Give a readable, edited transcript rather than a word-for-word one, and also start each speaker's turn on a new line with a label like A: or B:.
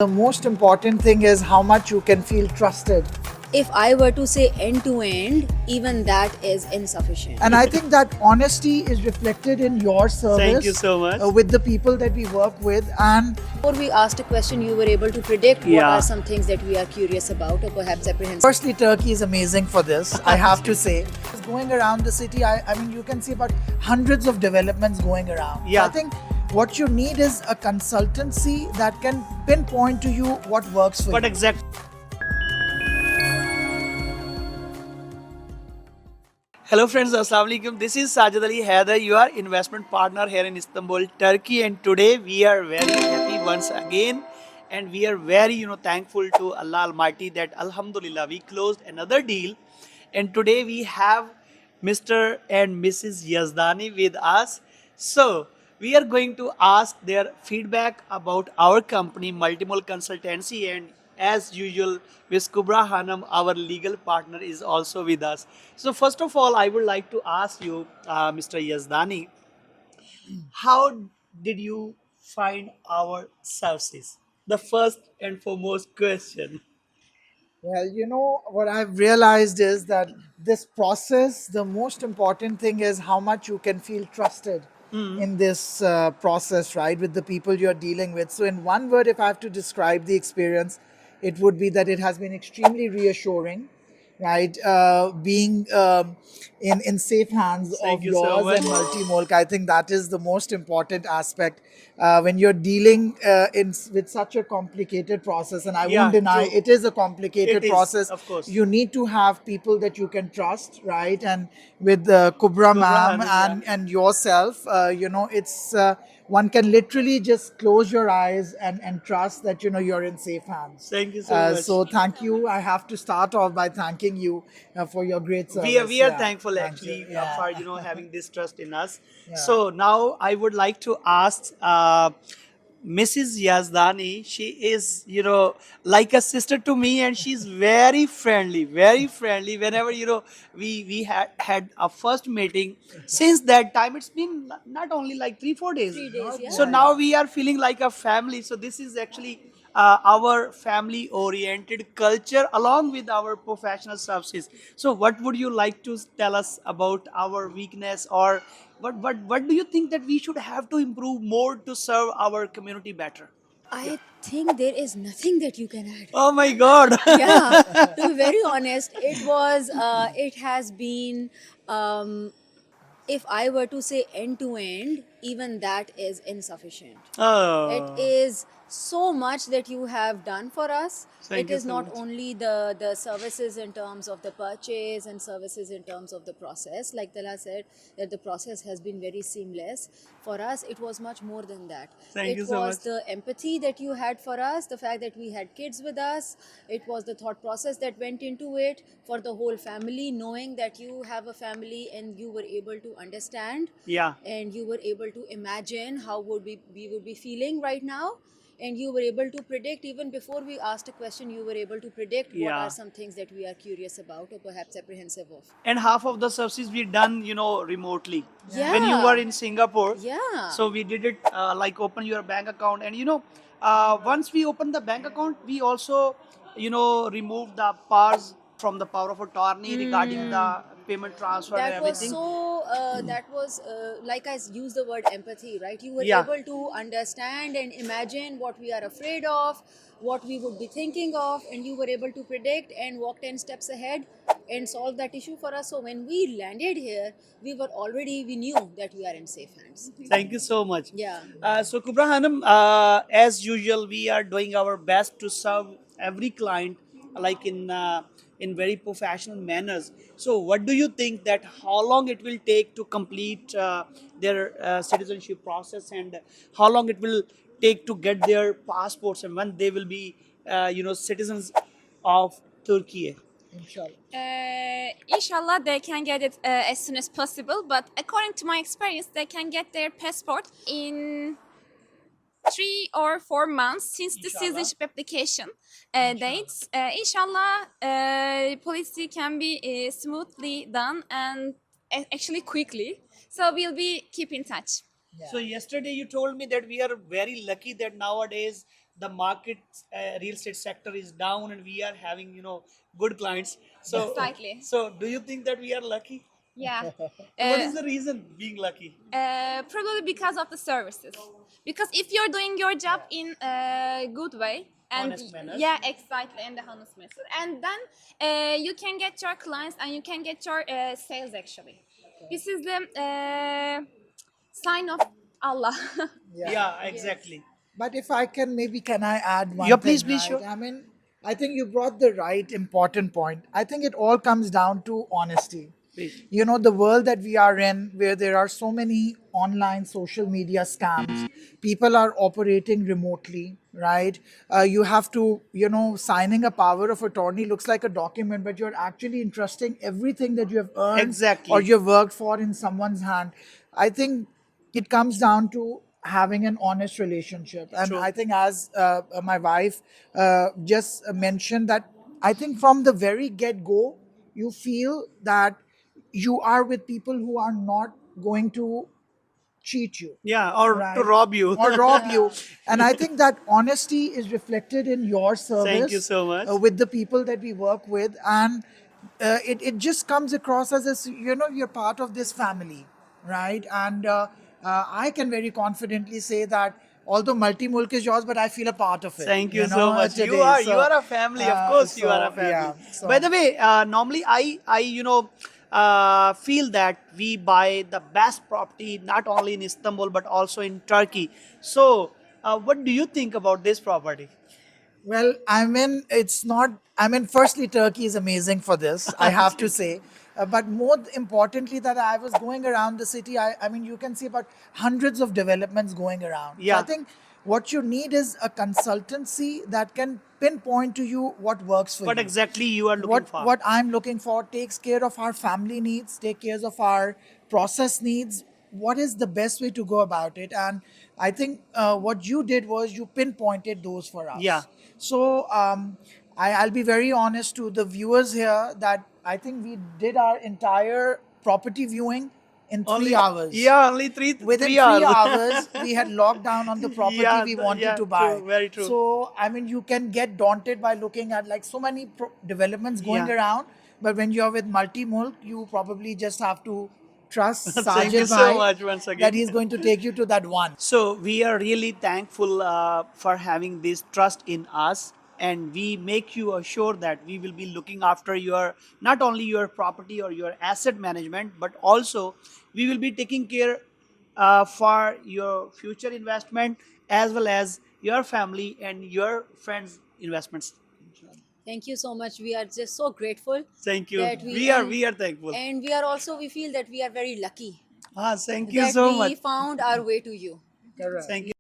A: The most important thing is how much you can feel trusted.
B: If I were to say end to end, even that is insufficient.
A: And I think that honesty is reflected in your service.
C: Thank you so much.
A: With the people that we work with. And
B: Before we asked a question, you were able to predict what
C: Yeah.
B: are some things that we are curious about or perhaps apprehensive.
A: firstly, Turkey is amazing for this, I have to say. Going around the city, I mean, you can see about hundreds of developments going around. So
C: Yeah.
A: I think what you need is a consultancy that can pinpoint to you what works for
C: What
A: you.
C: exact? Hello friends, Assalamu alaikum. This is Sajid Ali Haider, your investment partner here in Istanbul, Turkey, and today we are very happy once again, and we are very thankful to Allah Almighty that Alhamdulillah we closed another deal, and today we have Mr. and Mrs. Yazdani with us. So we are going to ask their feedback about our company, Multi Mulk Consultancy, and as usual, Ms. Kubra Khanum, our legal partner, is also with us. So first of all, I would like to ask you, Mr. Yazdani, how did you find our services? The first and foremost question.
A: Well, you know, what I've realized is that this process, the most important thing is how much you can feel trusted in this process, right, with the people you're dealing with. So, in one word, if I have to describe the experience, it would be that it has been extremely reassuring, right? Being in safe hands
C: Thank
A: of
C: you so
A: yours
C: much.
A: and Multi Mulk, I think that is the most important aspect when you're dealing with such a complicated process. And I
C: Yeah,
A: won't deny
C: true.
A: it is a complicated
C: It is,
A: process.
C: of course.
A: You need to have people that you can trust, right? And with Kubra ma'am
C: Khanum, yeah.
A: and yourself, it's one can literally just close your eyes and trust that you're in safe hands.
C: Thank you so much.
A: So thank you. I have to start off by thanking you for your great service.
C: We are
A: Yeah,
C: thankful
A: thank
C: actually
A: you. Yeah.
C: for having this trust in us.
A: Yeah.
C: So now I would like to ask Mrs. Yazdani. She is like a sister to me, and she's very friendly, very friendly. Whenever we had a first meeting, since that time it's been not only like 3-4 days.
B: 3 days, yeah.
C: So now we are feeling like a family. So this is actually our family oriented culture along with our professional services. So what would you like to tell us about our weakness, or what do you think that we should have to improve more to serve our community better?
B: I think there is nothing that you can add.
C: Oh my god.
B: Yeah, to be very honest, it has been, if I were to say end to end, even that is insufficient. It
C: Oh,
B: is so much that you have done for us.
C: Thank
B: It
C: you
B: is
C: so
B: not
C: much.
B: only the services in terms of the purchase and services in terms of the process. Like Tala said, that the process has been very seamless. For us, it was much more than that.
C: Thank
B: It
C: you so
B: was
C: much.
B: the empathy that you had for us, the fact that we had kids with us. It was the thought process that went into it for the whole family, knowing that you have a family and you were able to understand
C: Yeah.
B: and you were able to imagine how we would be feeling right now, and you were able to predict even before we asked a question. You were able to predict what
C: Yeah.
B: are some things that we are curious about or perhaps apprehensive of.
C: And half of the services we done remotely.
B: Yeah.
C: When you were in Singapore,
B: Yeah.
C: so we did it like open your bank account, and once we open the bank account, we also remove the powers from the power of attorney regarding the payment transfer and
B: That was
C: everything.
B: so that was like I used the word empathy, right? You were
C: Yeah.
B: able to understand and imagine what we are afraid of, what we would be thinking of, and you were able to predict and walk 10 steps ahead and solve that issue for us. So when we landed here, we knew that we are in safe hands.
C: Thank you so much.
B: Yeah.
C: So Kubra Hanum, as usual, we are doing our best to serve every client like in very professional manners. So what do you think that how long it will take to complete their citizenship process, and how long it will take to get their passports, and when they will be citizens of Turkey?
A: Inshallah.
D: Inshallah, they can get it as soon as possible. But according to my experience, they can get their passport in 3 or 4 months since the
C: Inshallah.
D: citizenship application dates. Inshallah, policy can be smoothly done and actually quickly. So we'll be keep in touch.
C: So yesterday you told me that we are very lucky that nowadays the market, real estate sector is down, and we are having good clients. So
D: Exactly.
C: so do you think that we are lucky?
D: Yeah.
C: What is the reason being lucky?
D: Probably because of the services. Because if you're doing your job in a good way and
C: Honest manner.
D: yeah, exactly, in the honest method, and then you can get your clients and you can get your sales. Actually, this is the sign of Allah.
C: Yeah, exactly.
A: But if I can, maybe can I add one
C: Yeah,
A: thing,
C: please,
A: right?
C: sure.
A: I mean, I think you brought the right important point. I think it all comes down to honesty.
C: Please.
A: You know, the world that we are in, where there are so many online social media scams, people are operating remotely, right? You have to, signing a power of attorney looks like a document, but you're actually entrusting everything that you have earned or
C: Exactly.
A: you've worked for in someone's hand. I think it comes down to having an honest relationship. And
C: True.
A: I think, as my wife just mentioned, that I think from the very get go, you feel that you are with people who are not going to cheat you,
C: Yeah, or to
A: right?
C: rob you.
A: Or rob you. And I think that honesty is reflected in your
C: Thank you
A: service
C: so much.
A: with the people that we work with. And it just comes across as, you're part of this family, right? And I can very confidently say that although Multi Mulk is yours, but I feel a part of it,
C: Thank you so much. You
A: today.
C: are
A: So,
C: a family. Of course, you are a family.
A: yeah. So,
C: By the way, normally I feel that we buy the best property not only in Istanbul but also in Turkey. So, what do you think about this property?
A: well, firstly, Turkey is amazing for this, I have to say. But more importantly, that I was going around the city, you can see about hundreds of developments going around. So I
C: Yeah.
A: think what you need is a consultancy that can pinpoint to you what works for
C: What
A: you.
C: exactly you are looking
A: what
C: for?
A: what I'm looking for takes care of our family needs, take care of our process needs. What is the best way to go about it? And I think what you did was you pinpointed those for
C: Yeah.
A: us. So I'll be very honest to the viewers here that I think we did our entire property viewing in
C: Only
A: 3 hours.
C: yeah, only
A: Within
C: three
A: 3 hours, we had locked down on the property
C: yeah,
A: we wanted
C: yeah,
A: to buy.
C: true, very true.
A: So, you can get daunted by looking at like so many developments going
C: Yeah.
A: around. But when you're with Multi Mulk, you probably just have to trust
C: Thank you
A: Sajid
C: so
A: Bhai
C: much once
A: that
C: again.
A: he's going to take you to that one.
C: So we are really thankful for having this trust in us, and we make you assure that we will be looking after your not only your property or your asset management, but also we will be taking care for your future investment as well as your family and your friends' investments.
B: Thank you so much. We are just so grateful
C: Thank you.
B: that
C: We are thankful.
B: and we are also, we feel that we are very lucky
C: Thank you
B: that
C: so much.
B: we found our way to you.
A: Correct.
C: Thank you.